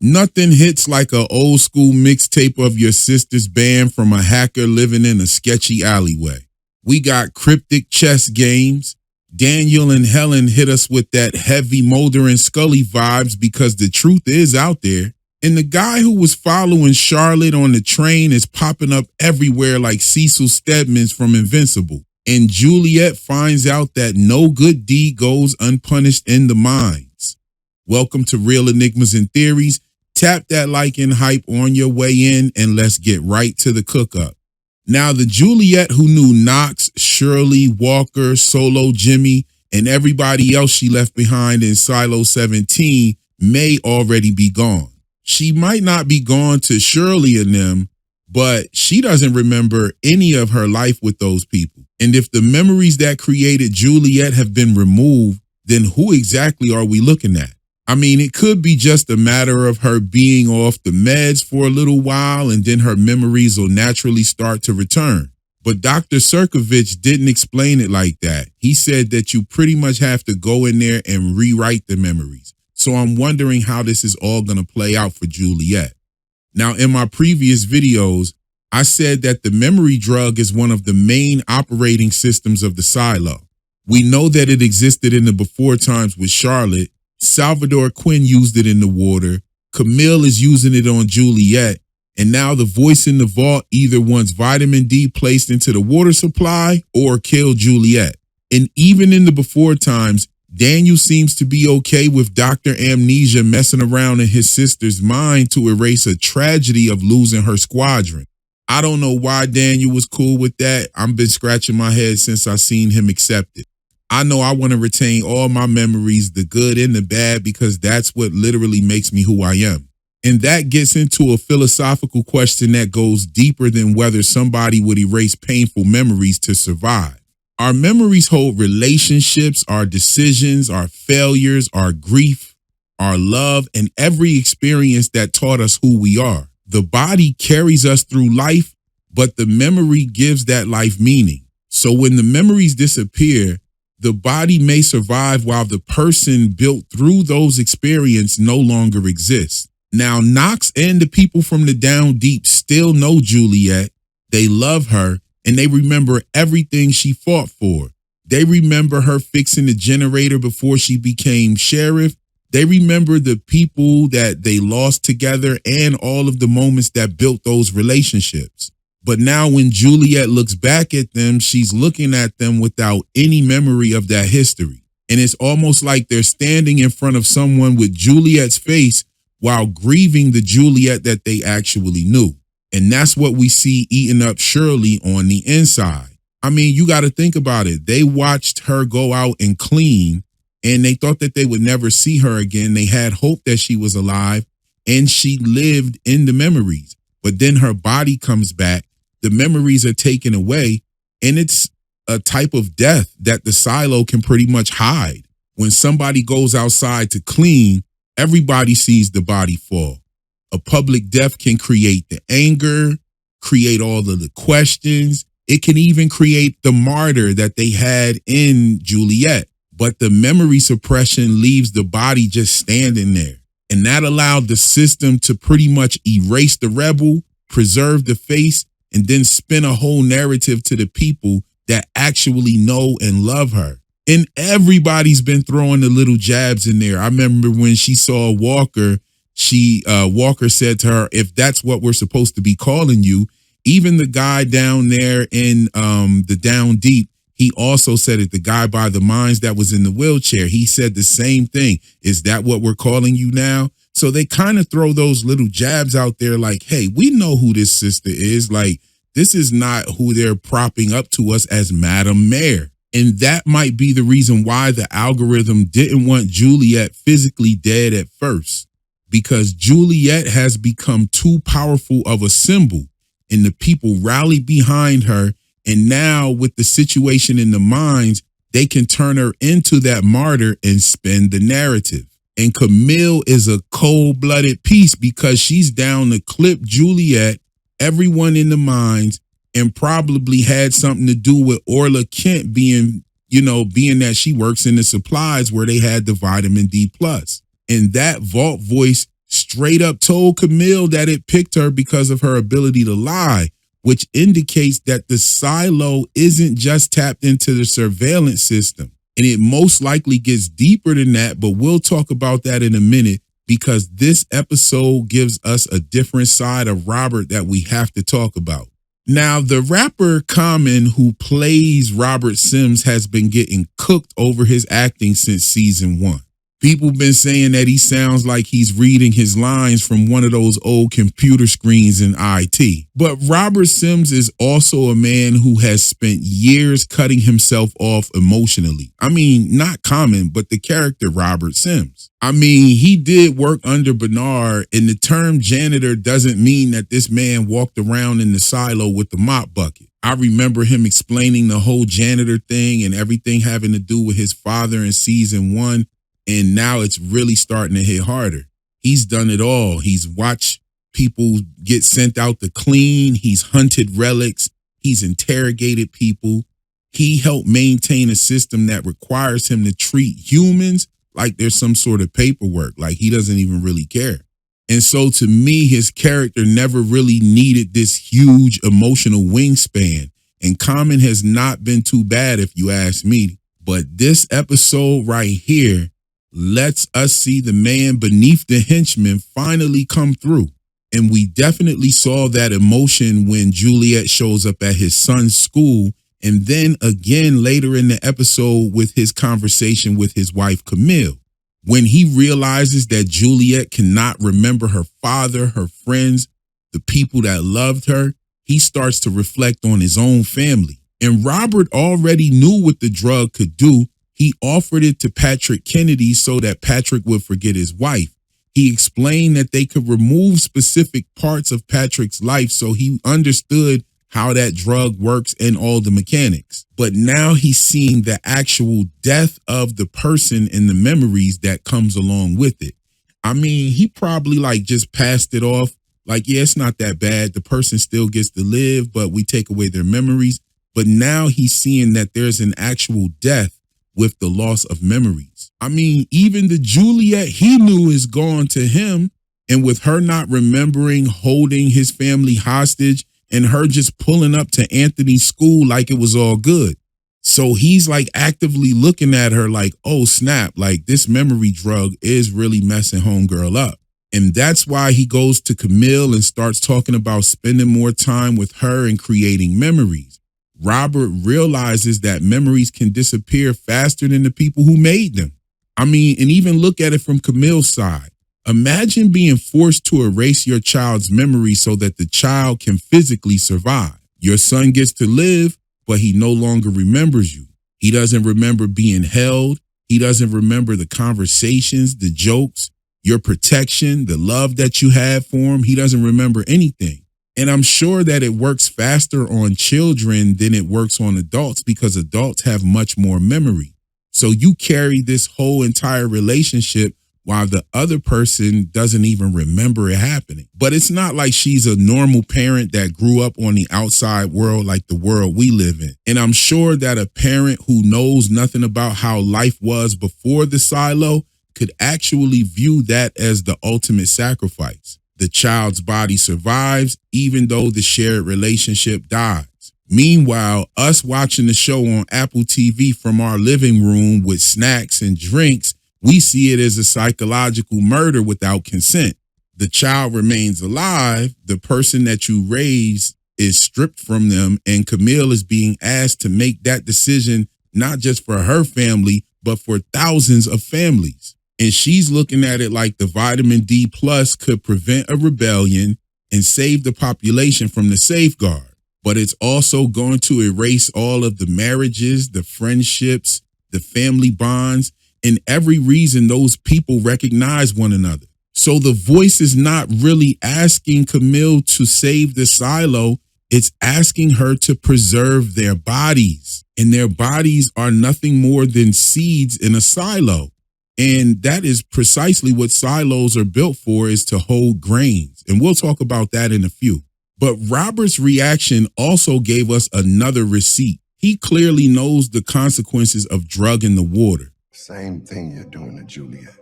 Nothing hits like a old school mixtape of your sister's band from a hacker living in a sketchy alleyway. We got cryptic chess games. Daniel and Helen hit us with that heavy Mulder and Scully vibes because the truth is out there. And the guy who was following Charlotte on the train is popping up everywhere like Cecil Stedman's from Invincible. And Juliet finds out that no good deed goes unpunished in the mines. Welcome to Real Enigmas and Theories. Tap that like and hype on your way in, and let's get right to the cook-up. Now, the Juliet who knew Knox, Shirley, Walker, Solo Jimmy, and everybody else she left behind in Silo 17 may already be gone. She might not be gone to Shirley and them, but she doesn't remember any of her life with those people. And if the memories that created Juliet have been removed, then who exactly are we looking at? I mean, it could be just a matter of her being off the meds for a little while and then her memories will naturally start to return. But Dr. Sirkovich didn't explain it like that. He said that you pretty much have to go in there and rewrite the memories. So I'm wondering how this is all going to play out for Juliet. Now, in my previous videos, I said that the memory drug is one of the main operating systems of the silo. We know that it existed in the before times with Charlotte. Salvador Quinn used it in the water. Camille is using it on Juliet. And now the voice in the vault either wants vitamin D placed into the water supply or kill Juliet. And even in the before times, Daniel seems to be okay with Dr. Amnesia messing around in his sister's mind to erase a tragedy of losing her squadron. I don't know why Daniel was cool with that. I've been scratching my head since I seen him accept it. I know I want to retain all my memories, the good and the bad, because that's what literally makes me who I am. And that gets into a philosophical question that goes deeper than whether somebody would erase painful memories to survive. Our memories hold relationships, our decisions, our failures, our grief, our love, and every experience that taught us who we are. The body carries us through life, but the memory gives that life meaning. So when the memories disappear, the body may survive while the person built through those experiences no longer exists. Now, Knox and the people from the down deep still know Juliet. They love her, and they remember everything she fought for. They remember her fixing the generator before she became sheriff. They remember the people that they lost together and all of the moments that built those relationships. But now when Juliet looks back at them, she's looking at them without any memory of that history. And it's almost like they're standing in front of someone with Juliet's face while grieving the Juliet that they actually knew. And that's what we see eating up Shirley on the inside. I mean, you got to think about it. They watched her go out and clean, and they thought that they would never see her again. They had hope that she was alive, and she lived in the memories. But then her body comes back. The memories are taken away, and it's a type of death that the silo can pretty much hide. When somebody goes outside to clean, everybody sees the body fall. A public death can create the anger, create all of the questions. It can even create the martyr that they had in Juliet. But the memory suppression leaves the body just standing there. And that allowed the system to pretty much erase the rebel, preserve the face, and then spin a whole narrative to the people that actually know and love her. And everybody's been throwing the little jabs in there. I remember when she saw Walker, Walker said to her, if that's what we're supposed to be calling you. Even the guy down there in the down deep, he also said it, the guy by the mines that was in the wheelchair, he said the same thing. Is that what we're calling you now? So they kind of throw those little jabs out there like, hey, we know who this sister is. Like, this is not who they're propping up to us as Madam Mayor. And that might be the reason why the algorithm didn't want Juliet physically dead at first, because Juliet has become too powerful of a symbol and the people rally behind her. And now with the situation in the mines, they can turn her into that martyr and spin the narrative. And Camille is a cold-blooded piece because she's down to clip Juliet, everyone in the mines, and probably had something to do with Orla Kent being that she works in the supplies where they had the vitamin D plus. And that vault voice straight up told Camille that it picked her because of her ability to lie, which indicates that the silo isn't just tapped into the surveillance system. And it most likely gets deeper than that, but we'll talk about that in a minute because this episode gives us a different side of Robert that we have to talk about. Now, the rapper Common, who plays Robert Sims, has been getting cooked over his acting since season 1. People been saying that he sounds like he's reading his lines from one of those old computer screens in IT. But Robert Sims is also a man who has spent years cutting himself off emotionally. I mean, not Common, but the character Robert Sims. I mean, he did work under Bernard, and the term janitor doesn't mean that this man walked around in the silo with the mop bucket. I remember him explaining the whole janitor thing and everything having to do with his father in season 1. And now it's really starting to hit harder. He's done it all. He's watched people get sent out to clean. He's hunted relics. He's interrogated people. He helped maintain a system that requires him to treat humans like there's some sort of paperwork, like he doesn't even really care. And so to me, his character never really needed this huge emotional wingspan. And Common has not been too bad if you ask me. But this episode right here lets us see the man beneath the henchman finally come through. And we definitely saw that emotion when Juliet shows up at his son's school, and then again later in the episode with his conversation with his wife Camille. When he realizes that Juliet cannot remember her father, her friends, the people that loved her, he starts to reflect on his own family. And Robert already knew what the drug could do. He offered it to Patrick Kennedy so that Patrick would forget his wife. He explained that they could remove specific parts of Patrick's life so he understood how that drug works and all the mechanics. But now he's seeing the actual death of the person and the memories that comes along with it. I mean, he probably just passed it off. Like, yeah, it's not that bad. The person still gets to live, but we take away their memories. But now he's seeing that there's an actual death with the loss of memories. I mean, even the Juliet he knew is gone to him, and with her not remembering holding his family hostage and her just pulling up to Anthony's school like it was all good. So he's actively looking at her like, oh snap, this memory drug is really messing homegirl up. And that's why he goes to Camille and starts talking about spending more time with her and creating memories. Robert realizes that memories can disappear faster than the people who made them. I mean, and even look at it from Camille's side. Imagine being forced to erase your child's memory so that the child can physically survive. Your son gets to live, but he no longer remembers you. He doesn't remember being held. He doesn't remember the conversations, the jokes, your protection, the love that you had for him. He doesn't remember anything. And I'm sure that it works faster on children than it works on adults because adults have much more memory. So you carry this whole entire relationship while the other person doesn't even remember it happening. But it's not like she's a normal parent that grew up on the outside world like the world we live in. And I'm sure that a parent who knows nothing about how life was before the silo could actually view that as the ultimate sacrifice. The child's body survives, even though the shared relationship dies. Meanwhile, us watching the show on Apple TV from our living room with snacks and drinks, we see it as a psychological murder without consent. The child remains alive, the person that you raise is stripped from them, and Camille is being asked to make that decision not just for her family, but for thousands of families. And she's looking at it like the vitamin D plus could prevent a rebellion and save the population from the safeguard. But it's also going to erase all of the marriages, the friendships, the family bonds, and every reason those people recognize one another. So the voice is not really asking Camille to save the silo. It's asking her to preserve their bodies. And their bodies are nothing more than seeds in a silo. And that is precisely what silos are built for, is to hold grains. And we'll talk about that in a few. But Robert's reaction also gave us another receipt. He clearly knows the consequences of drugging the water. Same thing you're doing to Juliet,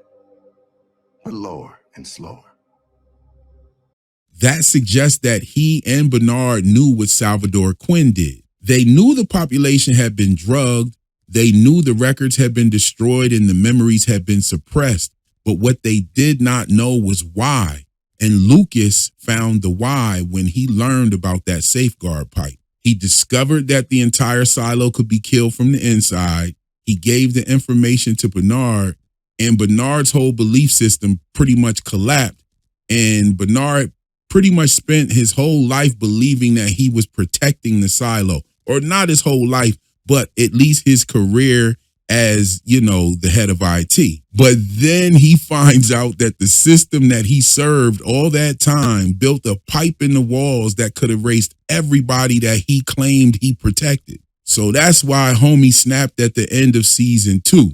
but lower and slower. That suggests that he and Bernard knew what Salvador Quinn did. They knew the population had been drugged. They knew the records had been destroyed and the memories had been suppressed. But what they did not know was why. And Lucas found the why when he learned about that safeguard pipe. He discovered that the entire silo could be killed from the inside. He gave the information to Bernard, and Bernard's whole belief system pretty much collapsed. And Bernard pretty much spent his whole life believing that he was protecting the silo, or not his whole life, but at least his career as, the head of IT. But then he finds out that the system that he served all that time built a pipe in the walls that could erase everybody that he claimed he protected. So that's why homie snapped at the end of season 2.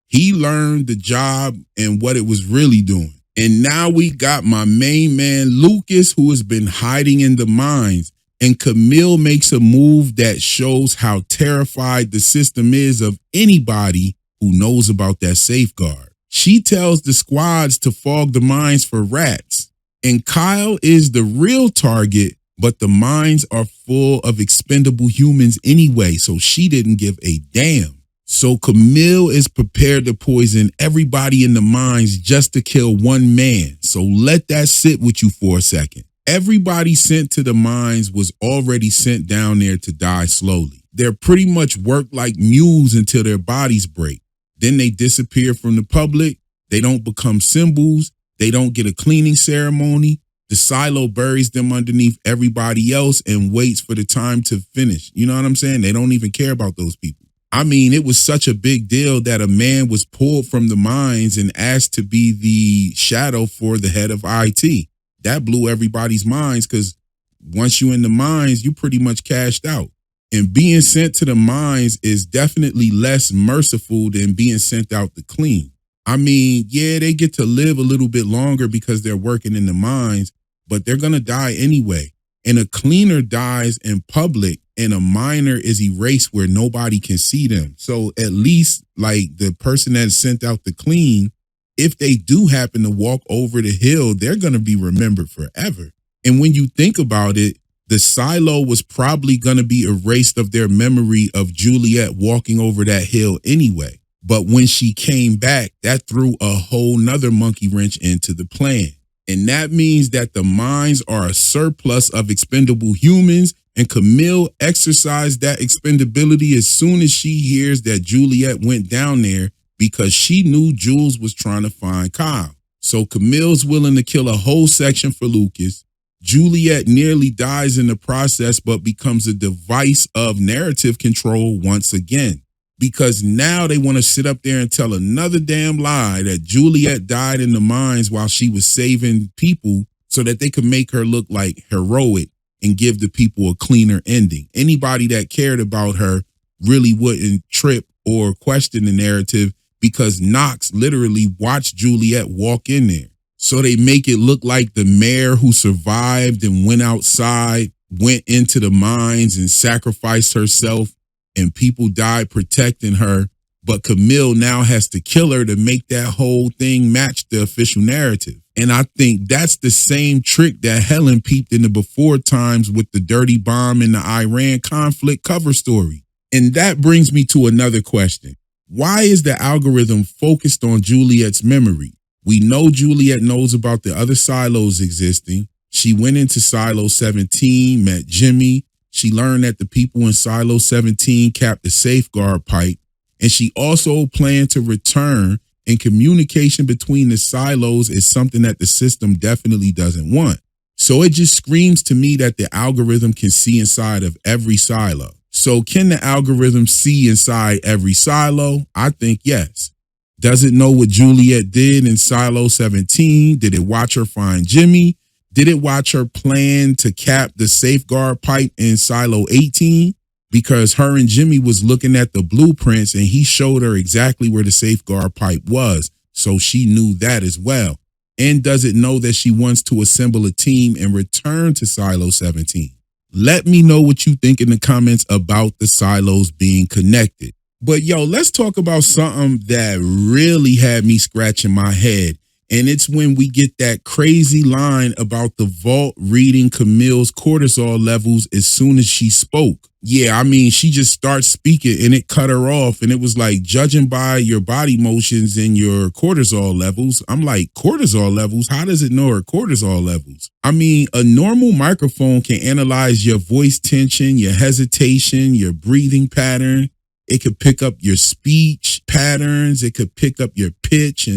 He learned the job and what it was really doing. And now we got my main man, Lucas, who has been hiding in the mines. And Camille makes a move that shows how terrified the system is of anybody who knows about that safeguard. She tells the squads to fog the mines for rats. And Kyle is the real target, but the mines are full of expendable humans anyway, so she didn't give a damn. So Camille is prepared to poison everybody in the mines just to kill one man. So let that sit with you for a second. Everybody sent to the mines was already sent down there to die slowly. They're pretty much worked like mules until their bodies break. Then they disappear from the public. They don't become symbols. They don't get a cleaning ceremony. The silo buries them underneath everybody else and waits for the time to finish. You know what I'm saying? They don't even care about those people. I mean, it was such a big deal that a man was pulled from the mines and asked to be the shadow for the head of IT. That blew everybody's minds because once you're in the mines, you pretty much cashed out. And being sent to the mines is definitely less merciful than being sent out to clean. I mean, yeah, they get to live a little bit longer because they're working in the mines, but they're going to die anyway. And a cleaner dies in public and a miner is erased where nobody can see them. So at least like the person that's sent out to clean, if they do happen to walk over the hill, they're going to be remembered forever. And when you think about it, the silo was probably going to be erased of their memory of Juliet walking over that hill anyway. But when she came back, that threw a whole nother monkey wrench into the plan. And that means that the mines are a surplus of expendable humans, and Camille exercised that expendability as soon as she hears that Juliet went down there, because she knew Jules was trying to find Kyle. So Camille's willing to kill a whole section for Lucas. Juliet nearly dies in the process, but becomes a device of narrative control once again. Because now they want to sit up there and tell another damn lie that Juliet died in the mines while she was saving people so that they could make her look like heroic and give the people a cleaner ending. Anybody that cared about her really wouldn't trip or question the narrative, because Knox literally watched Juliet walk in there. So they make it look like the mayor who survived and went outside, went into the mines and sacrificed herself, and people died protecting her. But Camille now has to kill her to make that whole thing match the official narrative. And I think that's the same trick that Helen peeped in the before times with the dirty bomb in the Iran conflict cover story. And that brings me to another question. Why is the algorithm focused on Juliet's memory? We know Juliet knows about the other silos existing. She went into Silo 17, met Jimmy. She learned that the people in Silo 17 capped the safeguard pipe. And she also planned to return, and communication between the silos is something that the system definitely doesn't want. So it just screams to me that the algorithm can see inside of every silo. So can the algorithm see inside every silo? I think yes. Does it know what Juliet did in Silo 17? Did it watch her find Jimmy? Did it watch her plan to cap the safeguard pipe in Silo 18? Because her and Jimmy was looking at the blueprints and he showed her exactly where the safeguard pipe was. So she knew that as well. And does it know that she wants to assemble a team and return to Silo 17? Let me know what you think in the comments about the silos being connected. But yo, let's talk about something that really had me scratching my head. And it's when we get that crazy line about the vault reading Camille's cortisol levels as soon as she spoke. Yeah, I mean, she just starts speaking and it cut her off. And it was like, judging by your body motions and your cortisol levels. I'm like, cortisol levels? How does it know her cortisol levels? I mean, a normal microphone can analyze your voice tension, your hesitation, your breathing pattern. It could pick up your speech patterns. It could pick up your pitch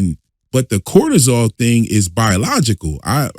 but the cortisol thing is biological. I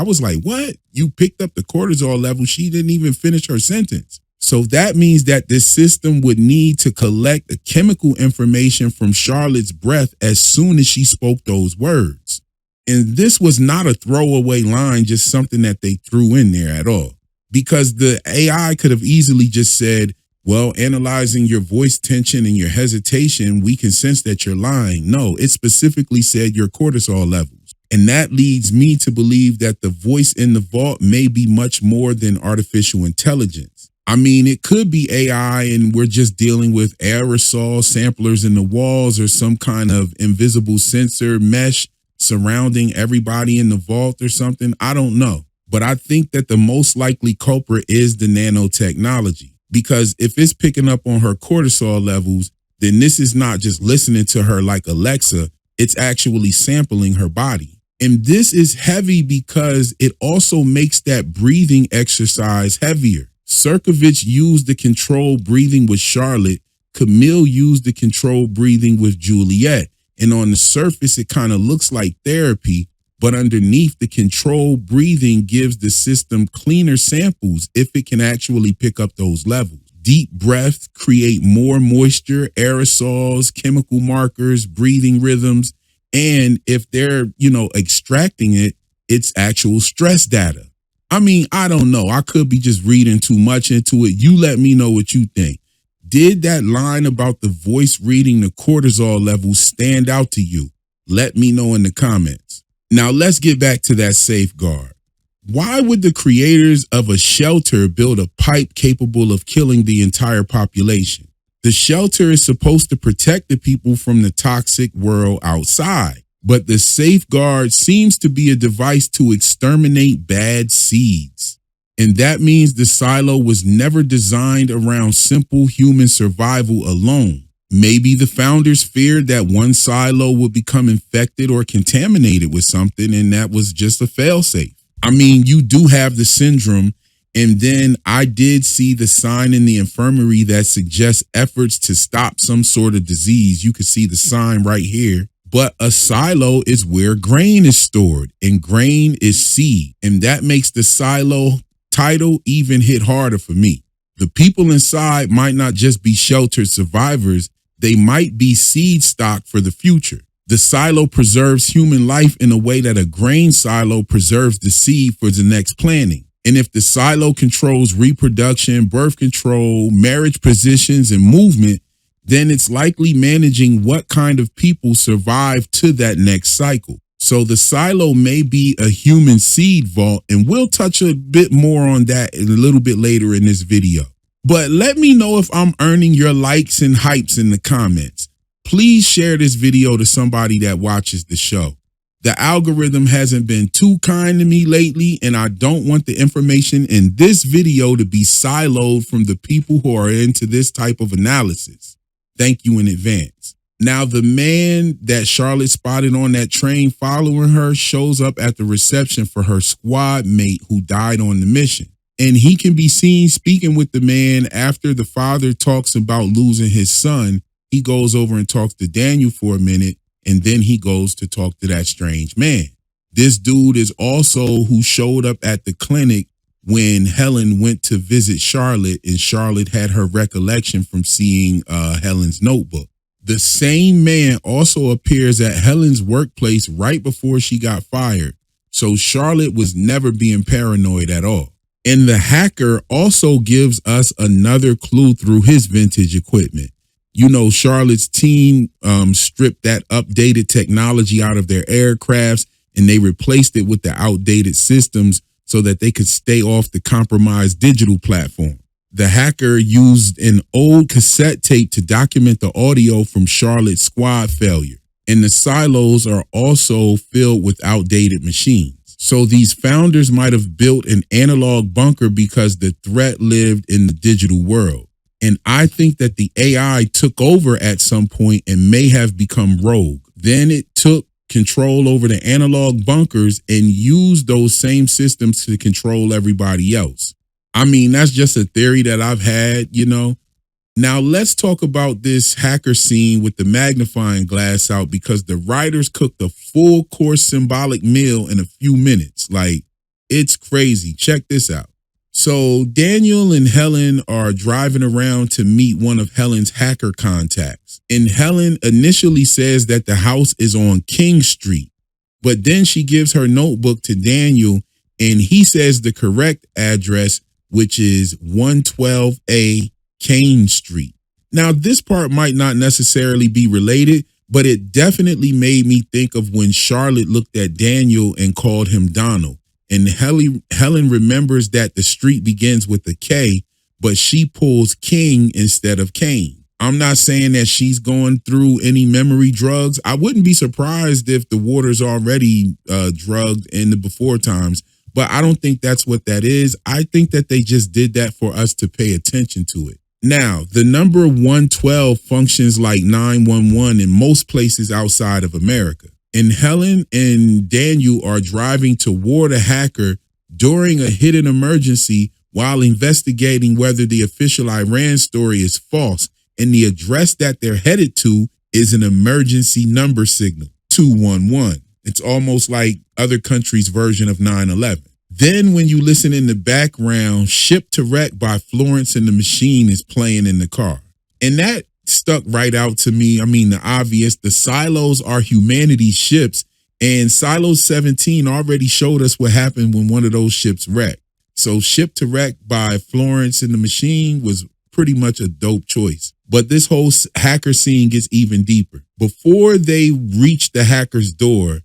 was like, what? You picked up the cortisol level. She didn't even finish her sentence. So that means that this system would need to collect the chemical information from Charlotte's breath as soon as she spoke those words. And this was not a throwaway line, just something that they threw in there at all. Because the AI could have easily just said, well, analyzing your voice tension and your hesitation, we can sense that you're lying. No, it specifically said your cortisol levels. And that leads me to believe that the voice in the vault may be much more than artificial intelligence. I mean, it could be AI and we're just dealing with aerosol samplers in the walls or some kind of invisible sensor mesh surrounding everybody in the vault or something. I don't know. But I think that the most likely culprit is the nanotechnology. Because if it's picking up on her cortisol levels, then this is not just listening to her like Alexa, it's actually sampling her body. And this is heavy because it also makes that breathing exercise heavier. Serkovich used the controlled breathing with Charlotte. Camille used the controlled breathing with Juliet. And on the surface, it kind of looks like therapy. But underneath, the controlled breathing gives the system cleaner samples if it can actually pick up those levels. Deep breaths create more moisture, aerosols, chemical markers, breathing rhythms. And if they're, extracting it, it's actual stress data. I mean, I don't know. I could be just reading too much into it. You let me know what you think. Did that line about the voice reading the cortisol levels stand out to you? Let me know in the comments. Now let's get back to that safeguard. Why would the creators of a shelter build a pipe capable of killing the entire population? The shelter is supposed to protect the people from the toxic world outside, but the safeguard seems to be a device to exterminate bad seeds. And that means the silo was never designed around simple human survival alone. Maybe the founders feared that one silo would become infected or contaminated with something, and that was just a failsafe. I mean, you do have the syndrome, and then I did see the sign in the infirmary that suggests efforts to stop some sort of disease. You could see the sign right here. But a silo is where grain is stored, and grain is seed, and that makes the silo title even hit harder for me. The people inside might not just be sheltered survivors, they might be seed stock for the future. The silo preserves human life in a way that a grain silo preserves the seed for the next planting. And if the silo controls reproduction, birth control, marriage positions, and movement, then it's likely managing what kind of people survive to that next cycle. So the silo may be a human seed vault, and we'll touch a bit more on that a little bit later in this video. But let me know if I'm earning your likes and hypes in the comments. Please share this video to somebody that watches the show. The algorithm hasn't been too kind to me lately, and I don't want the information in this video to be siloed from the people who are into this type of analysis. Thank you in advance. Now, the man that Charlotte spotted on that train following her shows up at the reception for her squad mate who died on the mission. And he can be seen speaking with the man after the father talks about losing his son. He goes over and talks to Daniel for a minute, and then he goes to talk to that strange man. This dude is also who showed up at the clinic when Helen went to visit Charlotte, and Charlotte had her recollection from seeing Helen's notebook. The same man also appears at Helen's workplace right before she got fired. So Charlotte was never being paranoid at all. And the hacker also gives us another clue through his vintage equipment. Charlotte's team stripped that updated technology out of their aircrafts, and they replaced it with the outdated systems so that they could stay off the compromised digital platform. The hacker used an old cassette tape to document the audio from Charlotte's squad failure. and the silos are also filled with outdated machines. So these founders might have built an analog bunker because the threat lived in the digital world. And I think that the AI took over at some point and may have become rogue. Then it took control over the analog bunkers and used those same systems to control everybody else. I mean, that's just a theory that I've had. Now let's talk about this hacker scene with the magnifying glass out, because the writers cooked a full course symbolic meal in a few minutes. Like, it's crazy. Check this out. So Daniel and Helen are driving around to meet one of Helen's hacker contacts. And Helen initially says that the house is on King Street, but then she gives her notebook to Daniel and he says the correct address, which is 112A Kane Street. Now, this part might not necessarily be related, but it definitely made me think of when Charlotte looked at Daniel and called him Donald. And Helen remembers that the street begins with a K, but she pulls King instead of Kane. I'm not saying that she's going through any memory drugs. I wouldn't be surprised if the water's already drugged in the before times, but I don't think that's what that is. I think that they just did that for us to pay attention to it. Now, the number 112 functions like 911 in most places outside of America. And Helen and Daniel are driving toward a hacker during a hidden emergency while investigating whether the official Iran story is false. And the address that they're headed to is an emergency number signal, 211. It's almost like other countries' version of 9/11. Then when you listen in the background, Ship to Wreck by Florence and the Machine is playing in the car. And that stuck right out to me. I mean, the obvious, the silos are humanity's ships, and Silo 17 already showed us what happened when one of those ships wrecked. So Ship to Wreck by Florence and the Machine was pretty much a dope choice. But this whole hacker scene gets even deeper. Before they reach the hacker's door,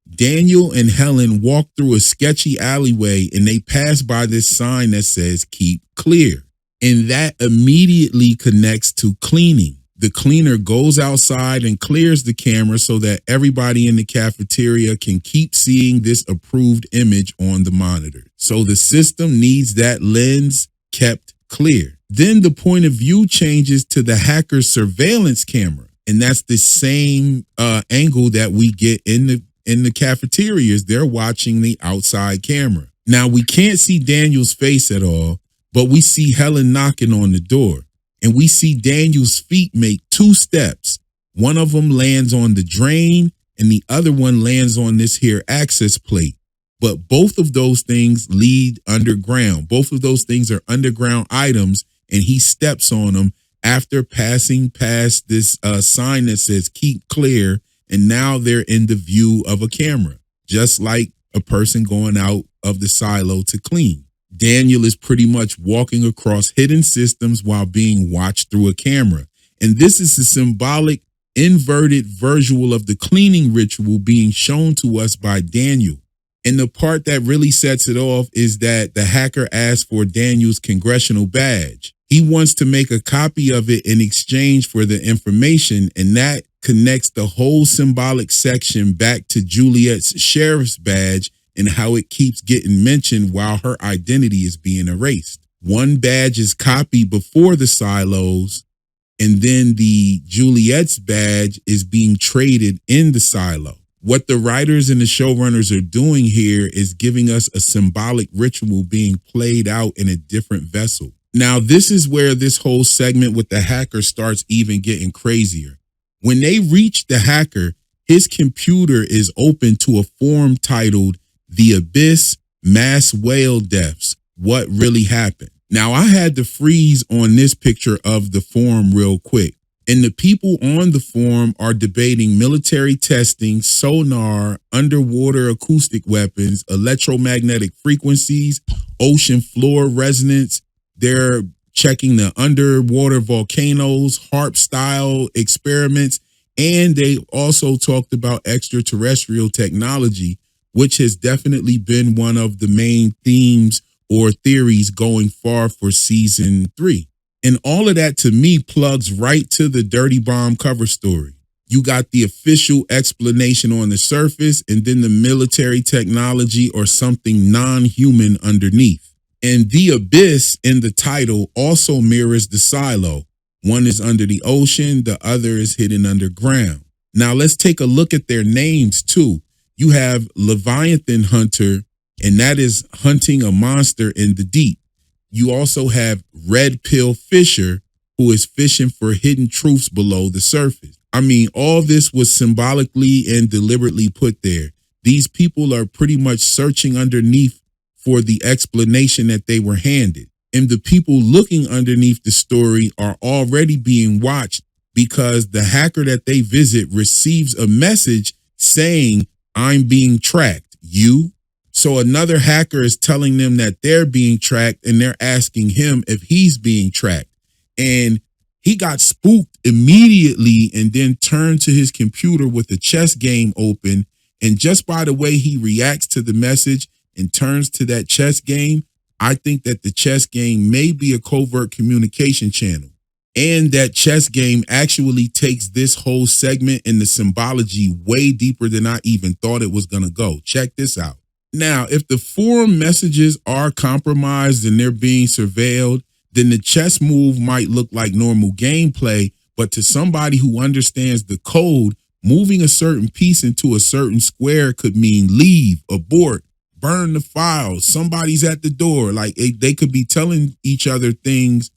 Daniel and Helen walk through a sketchy alleyway and they pass by this sign that says "Keep Clear." And that immediately connects to cleaning. The cleaner goes outside and clears the camera so that everybody in the cafeteria can keep seeing this approved image on the monitor. So the system needs that lens kept clear. Then the point of view changes to the hacker's surveillance camera. And that's the same angle that we get in the cafeterias. They're watching the outside camera. Now, we can't see Daniel's face at all, but we see Helen knocking on the door. And we see Daniel's feet make two steps. One of them lands on the drain and the other one lands on this here access plate. But both of those things lead underground. Both of those things are underground items, and he steps on them after passing past this sign that says "Keep Clear," and now they're in the view of a camera, just like a person going out of the silo to clean. Daniel is pretty much walking across hidden systems while being watched through a camera. And this is a symbolic, inverted visual of the cleaning ritual being shown to us by Daniel. And the part that really sets it off is that the hacker asked for Daniel's congressional badge. He wants to make a copy of it in exchange for the information, and that connects the whole symbolic section back to Juliet's sheriff's badge and how it keeps getting mentioned while her identity is being erased. One badge is copied before the silos, and then the Juliet's badge is being traded in the silo. What the writers and the showrunners are doing here is giving us a symbolic ritual being played out in a different vessel. Now, this is where this whole segment with the hacker starts even getting crazier. When they reach the hacker, his computer is open to a form titled "The Abyss Mass Whale Deaths. What Really Happened?" Now, I had to freeze on this picture of the form real quick. And the people on the forum are debating military testing, sonar, underwater acoustic weapons, electromagnetic frequencies, ocean floor resonance. They're checking the underwater volcanoes, HARP style experiments, and they also talked about extraterrestrial technology, which has definitely been one of the main themes or theories going far for season 3. And all of that to me plugs right to the Dirty Bomb cover story. You got the official explanation on the surface, and then the military technology or something non-human underneath. And the abyss in the title also mirrors the silo. One is under the ocean, the other is hidden underground. Now let's take a look at their names too. You have Leviathan Hunter, and that is hunting a monster in the deep. You also have Red Pill Fisher, who is fishing for hidden truths below the surface. I mean, all this was symbolically and deliberately put there. These people are pretty much searching underneath for the explanation that they were handed. And the people looking underneath the story are already being watched because the hacker that they visit receives a message saying, "I'm being tracked. You?" So another hacker is telling them that they're being tracked, and they're asking him if he's being tracked. And he got spooked immediately and then turned to his computer with a chess game open. And just by the way he reacts to the message and turns to that chess game, I think that the chess game may be a covert communication channel. And that chess game actually takes this whole segment and the symbology way deeper than I even thought it was going to go. Check this out. Now, if the forum messages are compromised and they're being surveilled, then the chess move might look like normal gameplay, but to somebody who understands the code, moving a certain piece into a certain square could mean leave, abort, burn the files, somebody's at the door. Like they could be telling each other things,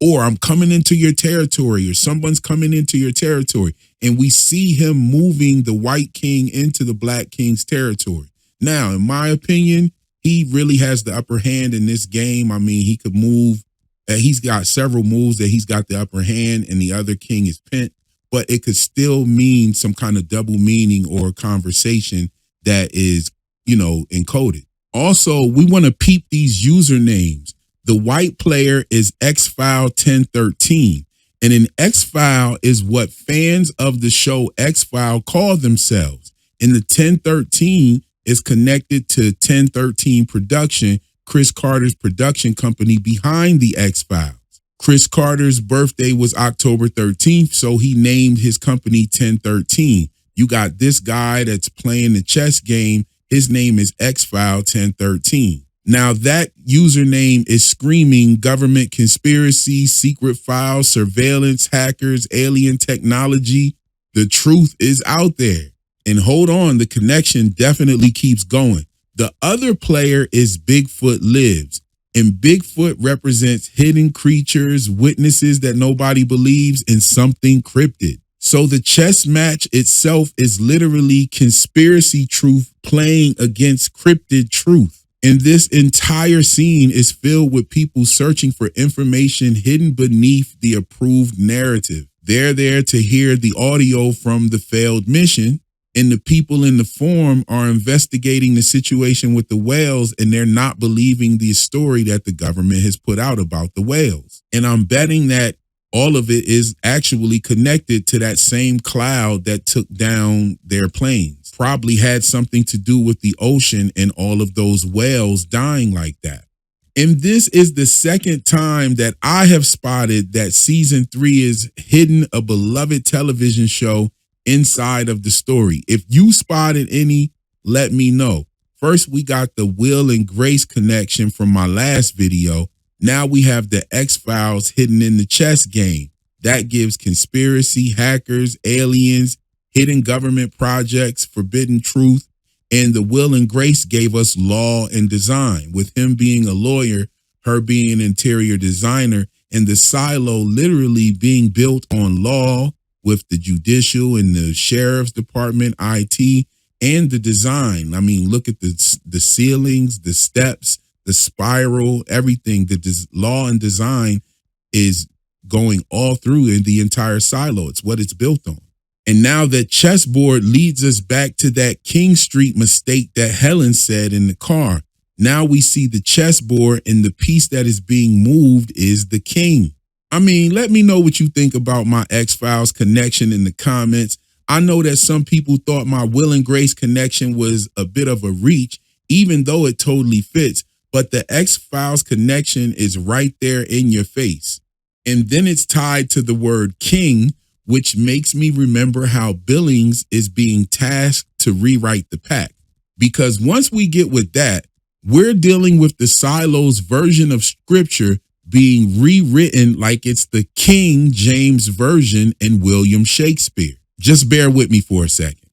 or I'm coming into your territory, or someone's coming into your territory. And we see him moving the white king into the black king's territory. Now, in my opinion, he really has the upper hand in this game. I mean, he could move. He's got several moves that he's got the upper hand, and the other king is pent. But it could still mean some kind of double meaning or conversation that is, encoded. Also, we want to peep these usernames. The white player is X-File 1013. And an X-File is what fans of the show X-File call themselves. And the 1013 is connected to 1013 Production, Chris Carter's production company behind the X-Files. Chris Carter's birthday was October 13th, so he named his company 1013. You got this guy that's playing the chess game. His name is X-File 1013. Now that username is screaming government conspiracy, secret files, surveillance, hackers, alien technology. The truth is out there. And hold on, the connection definitely keeps going. The other player is Bigfoot Lives. And Bigfoot represents hidden creatures, witnesses that nobody believes, and something cryptid. So the chess match itself is literally conspiracy truth playing against cryptid truth. And this entire scene is filled with people searching for information hidden beneath the approved narrative. They're there to hear the audio from the failed mission. And the people in the forum are investigating the situation with the whales, and they're not believing the story that the government has put out about the whales. And I'm betting that all of it is actually connected to that same cloud that took down their planes. Probably had something to do with the ocean and all of those whales dying like that. And this is the second time that I have spotted that season 3 is hidden a beloved television show inside of the story. If you spotted any, let me know. First, we got the Will and Grace connection from my last video. Now we have the X-Files hidden in the chess game. That gives conspiracy, hackers, aliens, hidden government projects, forbidden truth. And the Will and Grace gave us law and design, with him being a lawyer, her being an interior designer, and the silo literally being built on law, with the judicial and the sheriff's department, IT, and the design. I mean, look at the ceilings, the steps, the spiral, everything. The law and design is going all through in the entire silo. It's what it's built on. And now that chessboard leads us back to that King Street mistake that Helen said in the car. Now we see the chessboard, and the piece that is being moved is the king. I mean, let me know what you think about my X-Files connection in the comments. I know that some people thought my Will and Grace connection was a bit of a reach, even though it totally fits. But the X-Files connection is right there in your face. And then it's tied to the word king, which makes me remember how Billings is being tasked to rewrite the pact. Because once we get with that, we're dealing with the Silo's version of scripture being rewritten like it's the King James Version and William Shakespeare. Just bear with me for a second.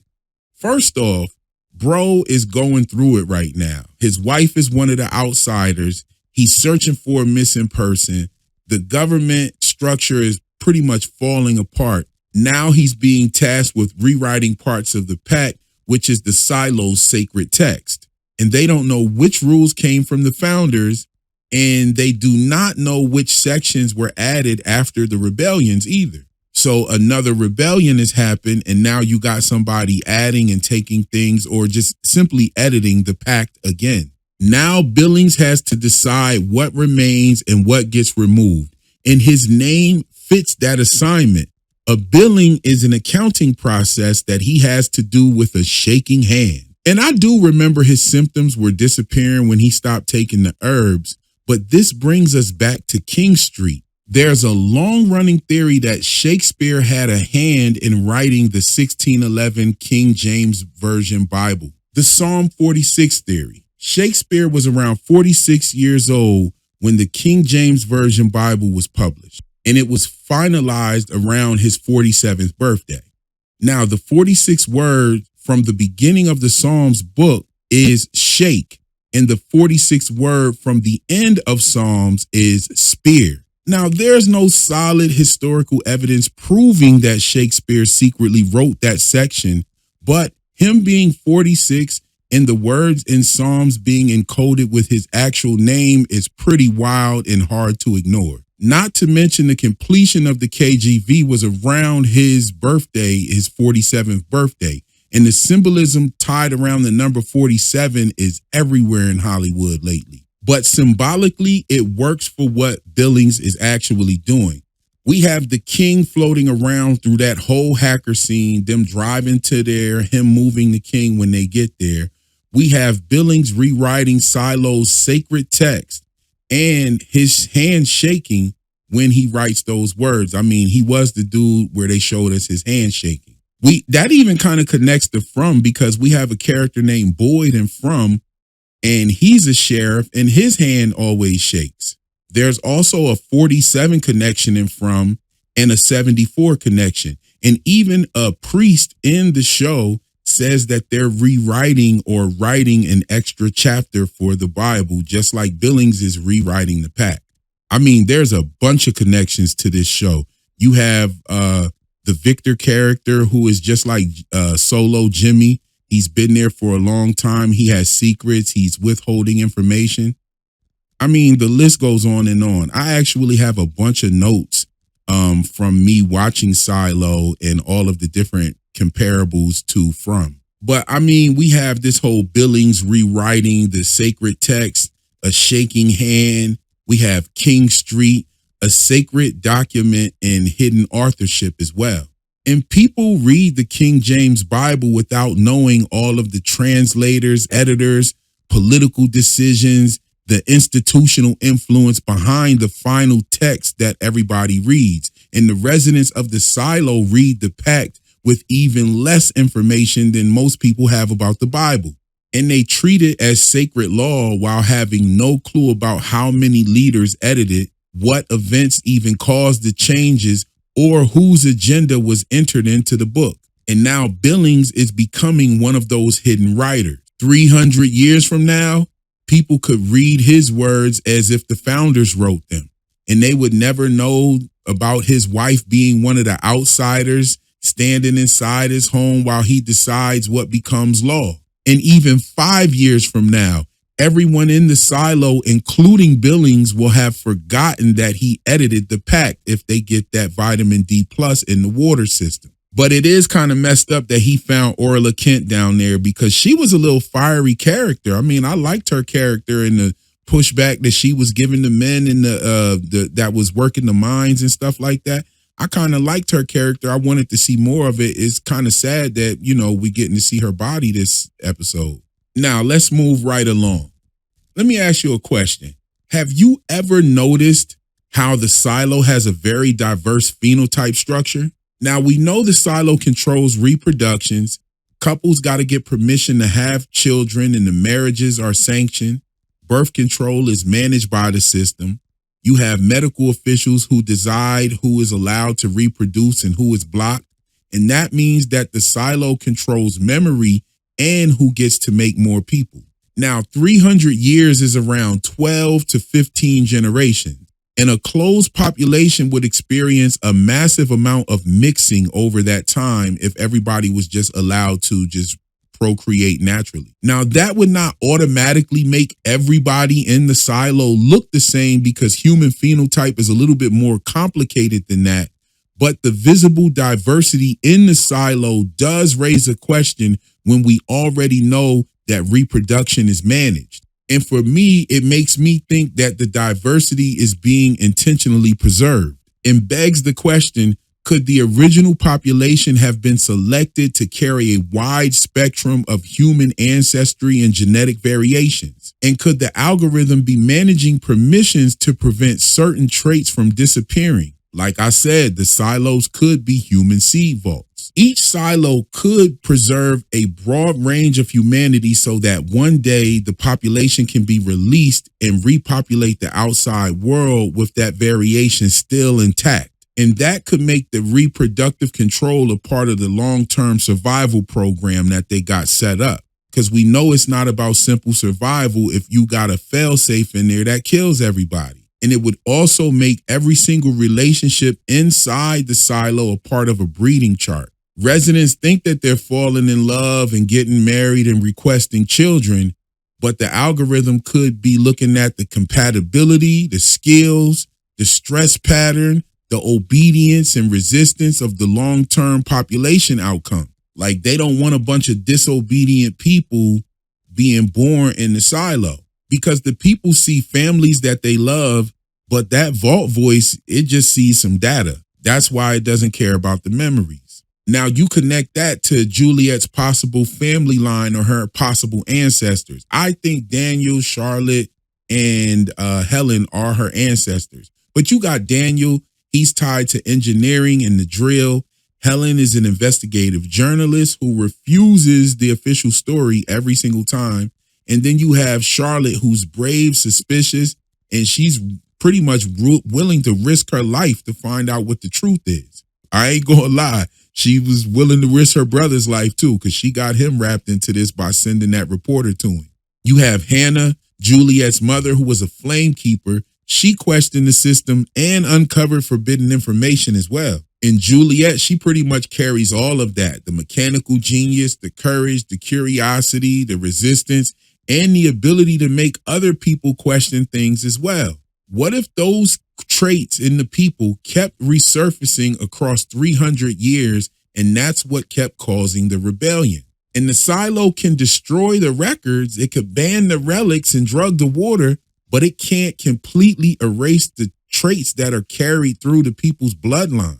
First off, bro is going through it right now. His wife is one of the outsiders. He's searching for a missing person. The government structure is pretty much falling apart. Now he's being tasked with rewriting parts of the pact, which is the Silo's sacred text. And they don't know which rules came from the founders, and they do not know which sections were added after the rebellions either. So another rebellion has happened, and now you got somebody adding and taking things or just simply editing the pact again. Now Billings has to decide what remains and what gets removed, and his name fits that assignment. A billing is an accounting process that he has to do with a shaking hand. And I do remember his symptoms were disappearing when he stopped taking the herbs, but this brings us back to King Street. There's a long-running theory that Shakespeare had a hand in writing the 1611 King James Version Bible, the Psalm 46 theory. Shakespeare was around 46 years old when the King James Version Bible was published, and it was finalized around his 47th birthday. Now, the 46th word from the beginning of the Psalms book is shake, and the 46th word from the end of Psalms is spear. Now, there's no solid historical evidence proving that Shakespeare secretly wrote that section, but him being 46 and the words in Psalms being encoded with his actual name is pretty wild and hard to ignore. Not to mention the completion of the KJV was around his birthday, his 47th birthday. And the symbolism tied around the number 47 is everywhere in Hollywood lately. But symbolically, it works for what Billings is actually doing. We have the king floating around through that whole hacker scene, them driving to there, him moving the king when they get there. We have Billings rewriting Silo's sacred text and his hand shaking when he writes those words. I mean, he was the dude where they showed us his hand shaking. That even kind of connects to From, because we have a character named Boyd in From, and he's a sheriff and his hand always shakes. There's also a 47 connection in From and a 74 connection. And even a priest in the show says that they're rewriting or writing an extra chapter for the Bible, just like Billings is rewriting the pact. I mean, there's a bunch of connections to this show. You have the Victor character, who is just like Solo Jimmy. He's been there for a long time. He has secrets. He's withholding information. I mean, the list goes on and on. I actually have a bunch of notes from me watching Silo and all of the different comparables to From. But I mean, we have this whole Billings rewriting the sacred text, a shaking hand. We have King Street, a sacred document, and hidden authorship as well. And people read the King James Bible without knowing all of the translators, editors, political decisions, the institutional influence behind the final text that everybody reads. And the residents of the silo read the pact with even less information than most people have about the Bible. And they treat it as sacred law while having no clue about how many leaders edited, what events even caused the changes, or whose agenda was entered into the book. And now Billings is becoming one of those hidden writers. 300 years from now, people could read his words as if the founders wrote them, and they would never know about his wife being one of the outsiders standing inside his home while he decides what becomes law. And even 5 years from now, everyone in the silo, including Billings, will have forgotten that he edited the pact if they get that vitamin D plus in the water system. But it is kind of messed up that he found Orla Kent down there, because she was a little fiery character. I mean, I liked her character in the pushback that she was giving the men in the that was working the mines and stuff like that. I kind of liked her character. I wanted to see more of it. It's kind of sad that, you know, we getting to see her body this episode. Now, let's move right along. Let me ask you a question. Have you ever noticed how the silo has a very diverse phenotype structure? Now, we know the silo controls reproductions. Couples got to get permission to have children, and the marriages are sanctioned. Birth control is managed by the system. You have medical officials who decide who is allowed to reproduce and who is blocked. And that means that the silo controls memory and who gets to make more people. Now, 300 years is around 12 to 15 generations. And a closed population would experience a massive amount of mixing over that time if everybody was just allowed to just procreate naturally. Now, that would not automatically make everybody in the silo look the same, because human phenotype is a little bit more complicated than that. But the visible diversity in the silo does raise a question when we already know that reproduction is managed. And for me, it makes me think that the diversity is being intentionally preserved, and begs the question, could the original population have been selected to carry a wide spectrum of human ancestry and genetic variations? And could the algorithm be managing permissions to prevent certain traits from disappearing? Like I said, the silos could be human seed vaults. Each silo could preserve a broad range of humanity so that one day the population can be released and repopulate the outside world with that variation still intact. And that could make the reproductive control a part of the long-term survival program that they got set up. Because we know it's not about simple survival if you got a fail-safe in there that kills everybody. And it would also make every single relationship inside the silo a part of a breeding chart. Residents think that they're falling in love and getting married and requesting children, but the algorithm could be looking at the compatibility, the skills, the stress pattern, the obedience and resistance of the long-term population outcome. Like, they don't want a bunch of disobedient people being born in the silo, because the people see families that they love, but that vault voice, it just sees some data. That's why it doesn't care about the memories. Now, you connect that to Juliet's possible family line or her possible ancestors. I think Daniel, Charlotte, and Helen are her ancestors. But you got Daniel, he's tied to engineering and the drill. Helen is an investigative journalist who refuses the official story every single time. And then you have Charlotte, who's brave, suspicious, and she's pretty much willing to risk her life to find out what the truth is. I ain't gonna lie. She was willing to risk her brother's life too, because she got him wrapped into this by sending that reporter to him. You have Hannah, Juliet's mother, who was a flame keeper. She questioned the system and uncovered forbidden information as well. And Juliet, she pretty much carries all of that: the mechanical genius, the courage, the curiosity, the resistance, and the ability to make other people question things as well. What if those traits in the people kept resurfacing across 300 years, and that's what kept causing the rebellion? And the silo can destroy the records, it could ban the relics and drug the water, but it can't completely erase the traits that are carried through the people's bloodline.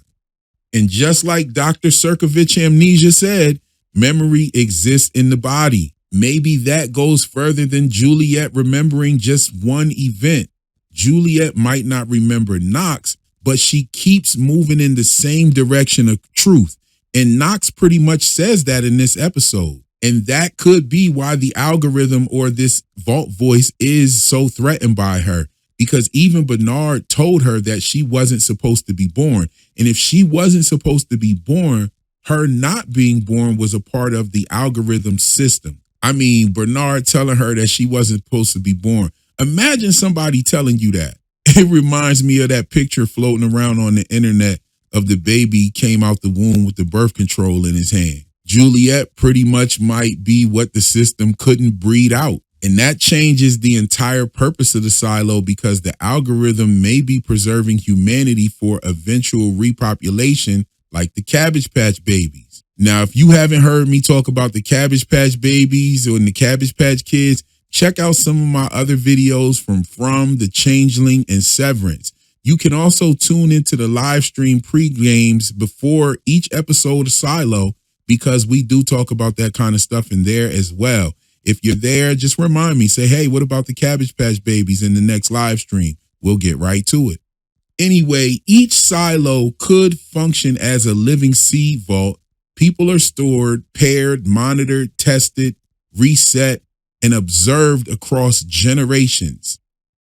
And just like Dr. Sirkovich Amnesia said, memory exists in the body. Maybe that goes further than Juliet remembering just one event. Juliet might not remember Knox, but she keeps moving in the same direction of truth. And Knox pretty much says that in this episode. And that could be why the algorithm or this vault voice is so threatened by her, because even Bernard told her that she wasn't supposed to be born. And if she wasn't supposed to be born, her not being born was a part of the algorithm system. I mean, Bernard telling her that she wasn't supposed to be born. Imagine somebody telling you that. It reminds me of that picture floating around on the internet of the baby came out the womb with the birth control in his hand. Juliet pretty much might be what the system couldn't breed out. And that changes the entire purpose of the silo, because the algorithm may be preserving humanity for eventual repopulation, like the Cabbage Patch Babies. Now, if you haven't heard me talk about the Cabbage Patch Babies or the Cabbage Patch Kids, check out some of my other videos from The Changeling and Severance. You can also tune into the live stream pre-games before each episode of Silo, because we do talk about that kind of stuff in there as well. If you're there, just remind me, say, hey, what about the Cabbage Patch Babies in the next live stream? We'll get right to it. Anyway, each silo could function as a living seed vault. People are stored, paired, monitored, tested, reset, and observed across generations.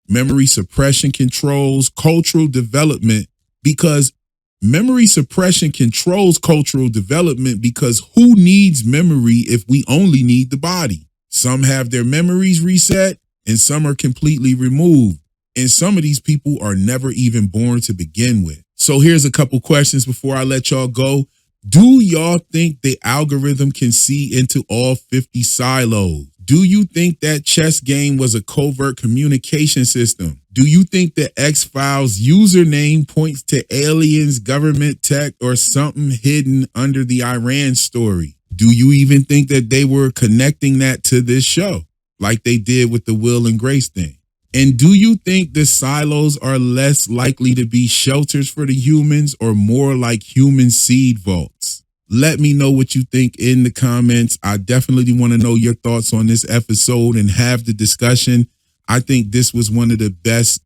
Memory suppression controls cultural development because memory suppression controls cultural development because who needs memory if we only need the body? Some have their memories reset and some are completely removed. And some of these people are never even born to begin with. So here's a couple questions before I let y'all go. Do y'all think the algorithm can see into all 50 silos? Do you think that chess game was a covert communication system? Do you think the X-Files username points to aliens, government tech, or something hidden under the Iran story? Do you even think that they were connecting that to this show, like they did with the Will and Grace thing? And do you think the silos are less likely to be shelters for the humans or more like human seed vaults? Let me know what you think in the comments. I definitely want to know your thoughts on this episode and have the discussion. I think this was one of the best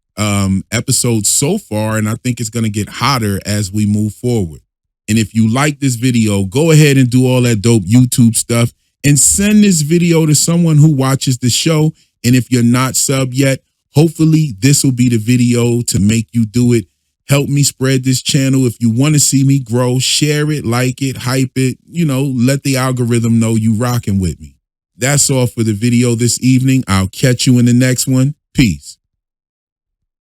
episodes so far, and I think it's going to get hotter as we move forward. And if you like this video, go ahead and do all that dope YouTube stuff and send this video to someone who watches the show. And if you're not subbed yet, hopefully this will be the video to make you do it. Help me spread this channel. If you want to see me grow, share it, like it, hype it, let the algorithm know you rocking with me. That's all for the video this evening. I'll catch you in the next one. Peace.